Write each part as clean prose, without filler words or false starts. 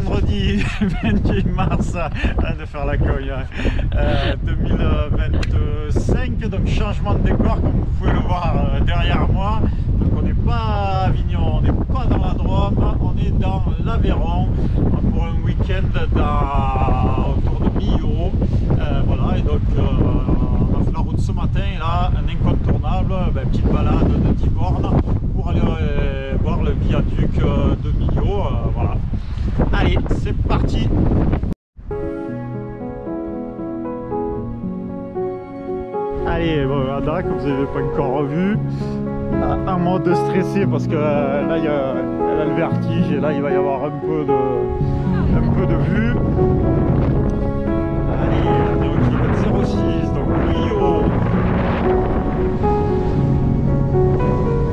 vendredi 28 mars de faire la cogne 2025, donc changement de décor comme vous pouvez le voir derrière moi. Donc on n'est pas à Avignon, on n'est pas dans la Drôme, on est dans l'Aveyron pour un week-end autour de Millau. Voilà, et donc on a fait la route ce matin et là un incontournable, petite balade de 10 bornes pour aller voir le viaduc de Millau. Voilà. Allez, c'est parti. Allez, bon, Ada, que vous n'avez pas encore revu, en mode stressé parce que là elle a le vertige et là il va y avoir un peu de vue. Allez, on est au kilomètre 06, donc Millau.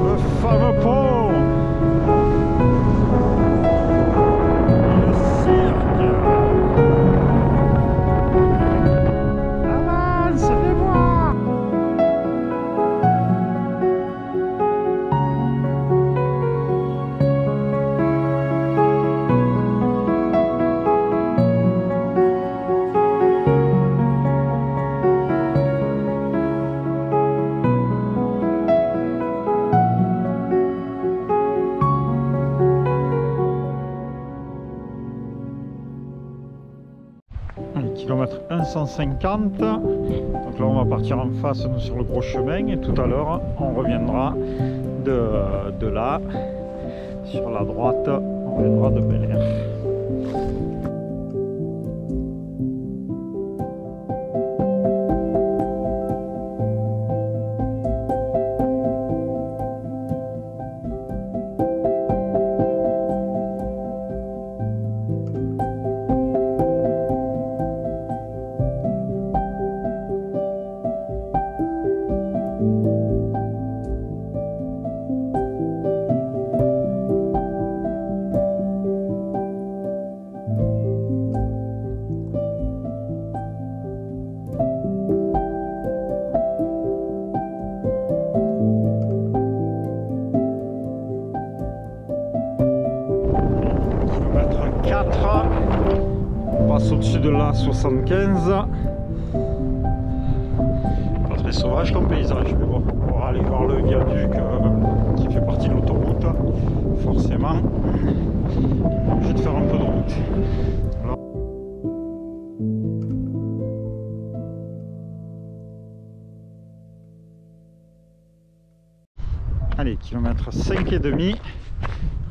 Le fameux pont. Le cirque. Avance, fais voir. Kilomètre 150, donc là on va partir en face nous, sur le gros chemin et tout à l'heure on reviendra de là sur la droite, on reviendra de Bel Air. On passe au-dessus de la 75. Pas très sauvage comme paysage, mais bon, on va aller voir le viaduc qui fait partie de l'autoroute. Forcément, on est obligé de faire un peu de route. Alors... Allez, kilomètre 5,5.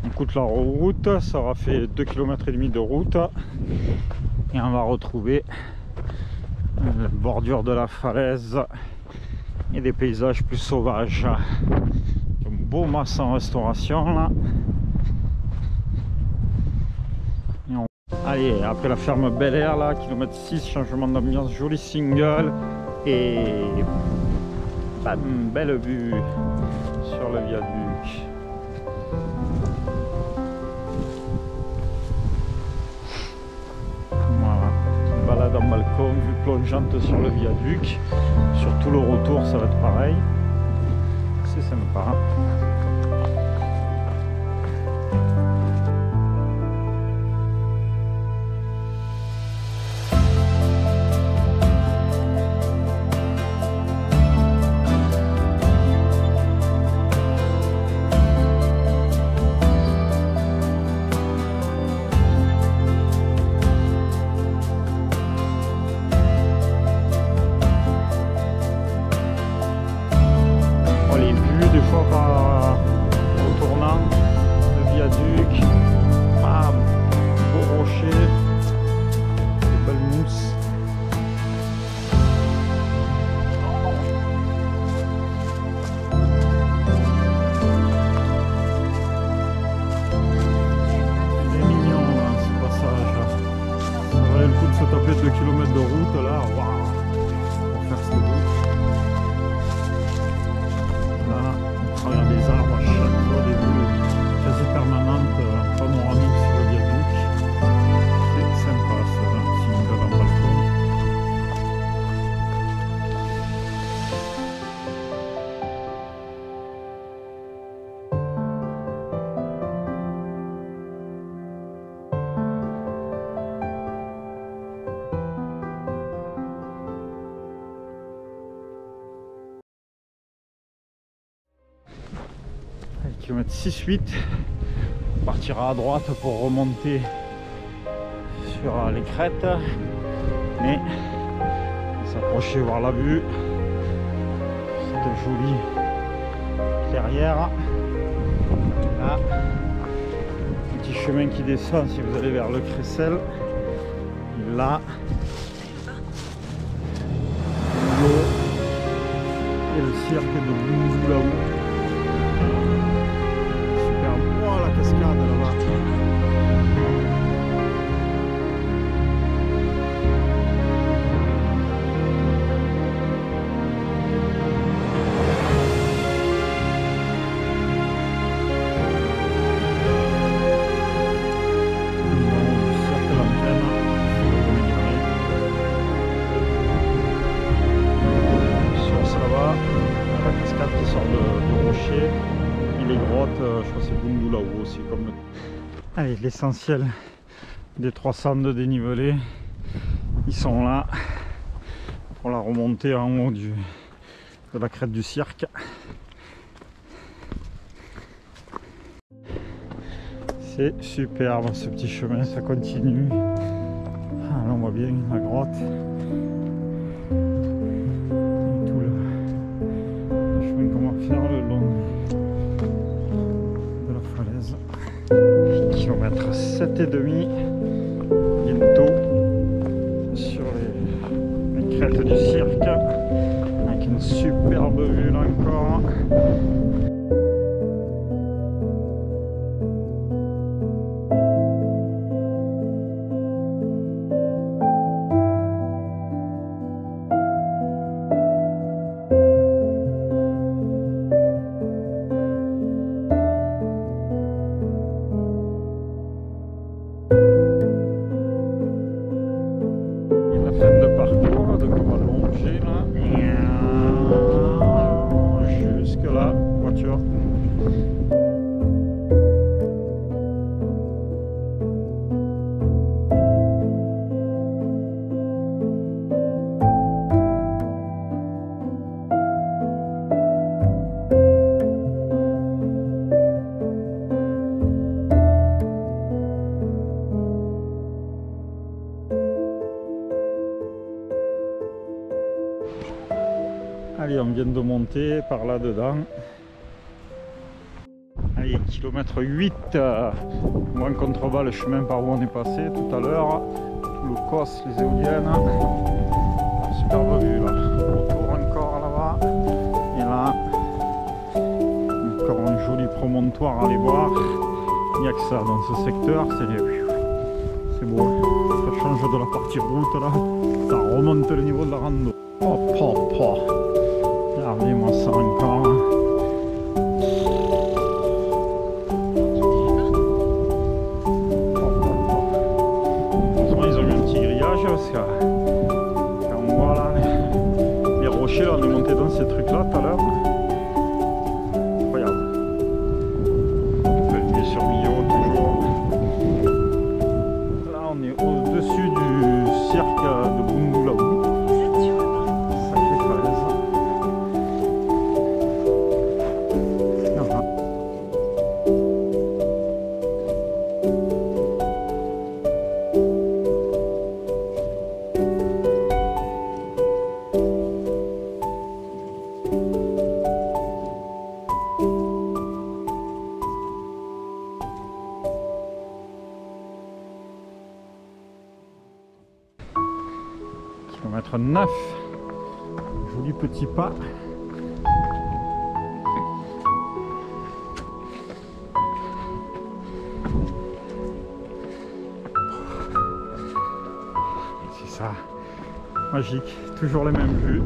On coûte la route, ça aura fait 2,5 km de route et on va retrouver la bordure de la falaise et des paysages plus sauvages. Un beau masse en restauration là. Et allez, après la ferme Bel Air là, kilomètre 6, changement d'ambiance, joli single et bam, belle vue sur le viaduc. Balade en balcon, vue plongeante sur le viaduc. Sur tout le retour, ça va être pareil. C'est sympa. Des fois au tournant, le viaduc, bam, beau rocher, des belles mousses. Il est mignon là, ce passage. Ça valait le coup de se taper 2 km de route là, waouh, pour faire cette route. Des arbres à chaque fois, des vues quasi permanentes, panoramiques sur le viaduc. C'est sympa ce single en balcon. km 6-8. On partira à droite pour remonter sur les crêtes. Mais on s'approcher voir la vue. Cette jolie clairière. Là, petit chemin qui descend si vous allez vers le Cressel. Et là, l'eau et le cirque de Boundou là-haut. Super beau la cascade là-bas. Et les grottes, je crois que c'est Boundou là-haut aussi. Comme... Allez, l'essentiel des 300 de dénivelé, ils sont là pour la remontée en haut de la crête du cirque. C'est superbe ce petit chemin, ça continue. Ah, là on voit bien la grotte. Faire le long de la falaise. Kilomètre 7,5 bientôt sur les crêtes du cirque avec une superbe vue là encore. Fin de parcours, donc on va longer là, jusque là, voiture. Allez, on vient de monter par là-dedans. Allez, kilomètre 8. On voit en contrebas le chemin par où on est passé tout à l'heure. Tout le COS, les éoliennes. Superbe vue là. Retour encore là-bas. Et là, encore un joli promontoire à aller voir. Il n'y a que ça dans ce secteur. C'est beau. Ça change de la partie route là. Ça remonte le niveau de la rando. Hop, hop, hop. Regardez-moi ça encore. Heureusement ils ont mis un petit grillage parce que quand on voit là les rochers, là, on est monté dans ces trucs là tout à l'heure. Incroyable. Pelleté sur Millau toujours. Là on est au-dessus du cirque de Boundou là-haut. Kilomètre 9, joli petit pas. C'est ça, magique, toujours les mêmes vues.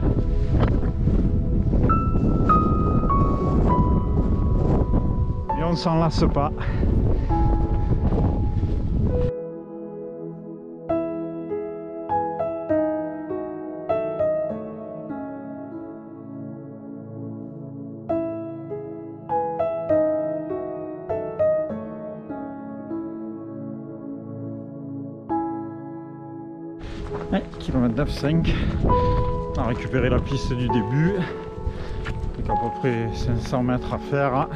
Et on s'en lasse pas. Ouais, kilomètre 9,5. On a récupéré la piste du début. Donc à peu près 500 mètres à faire.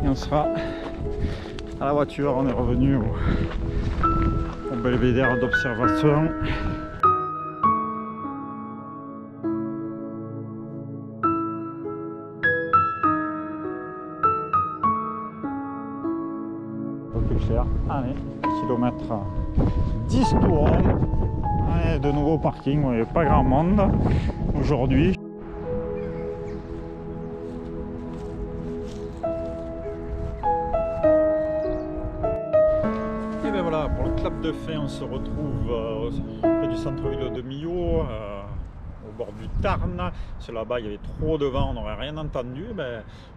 Et on sera à la voiture. On est revenu au belvédère d'observation. Allez, kilomètre 10 tours. Allez, de nouveau parking, il n'y a pas grand monde aujourd'hui. Et bien voilà, pour le clap de fin, on se retrouve près du centre-ville de Millau, au bord du Tarn. C'est là-bas, il y avait trop de vent, on n'aurait rien entendu.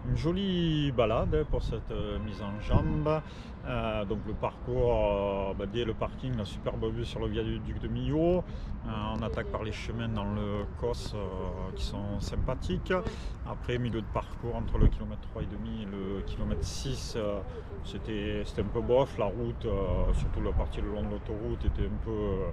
Une jolie balade pour cette mise en jambe. Donc le parcours, dès le parking, la superbe vue sur le viaduc de Millau. On attaque par les chemins dans le Causse qui sont sympathiques. Après, milieu de parcours entre le kilomètre 3,5 et le kilomètre 6, c'était un peu bof. La route, surtout la partie le long de l'autoroute, était un peu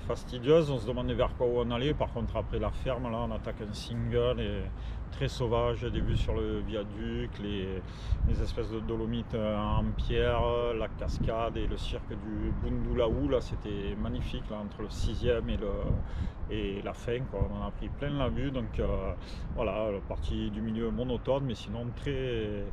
fastidieuse. On se demandait vers quoi on allait. Par contre, après la ferme, là, on attaque un single et très sauvage, des vues sur le viaduc, les espèces de dolomites en pierre, la cascade et le cirque du Bundulaou. Là, c'était magnifique là, entre le 6e et la fin, quoi. On en a pris plein la vue. Donc voilà, la partie du milieu monotone, mais sinon très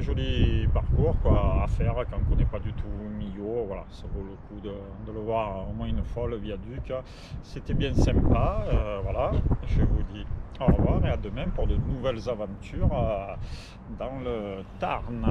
joli parcours, quoi, à faire quand on ne connaît pas du tout Millau. Voilà, ça vaut le coup de le voir au moins une fois, le viaduc. C'était bien sympa. Voilà, je vous dis au revoir et à demain pour de nouvelles aventures dans le Tarn.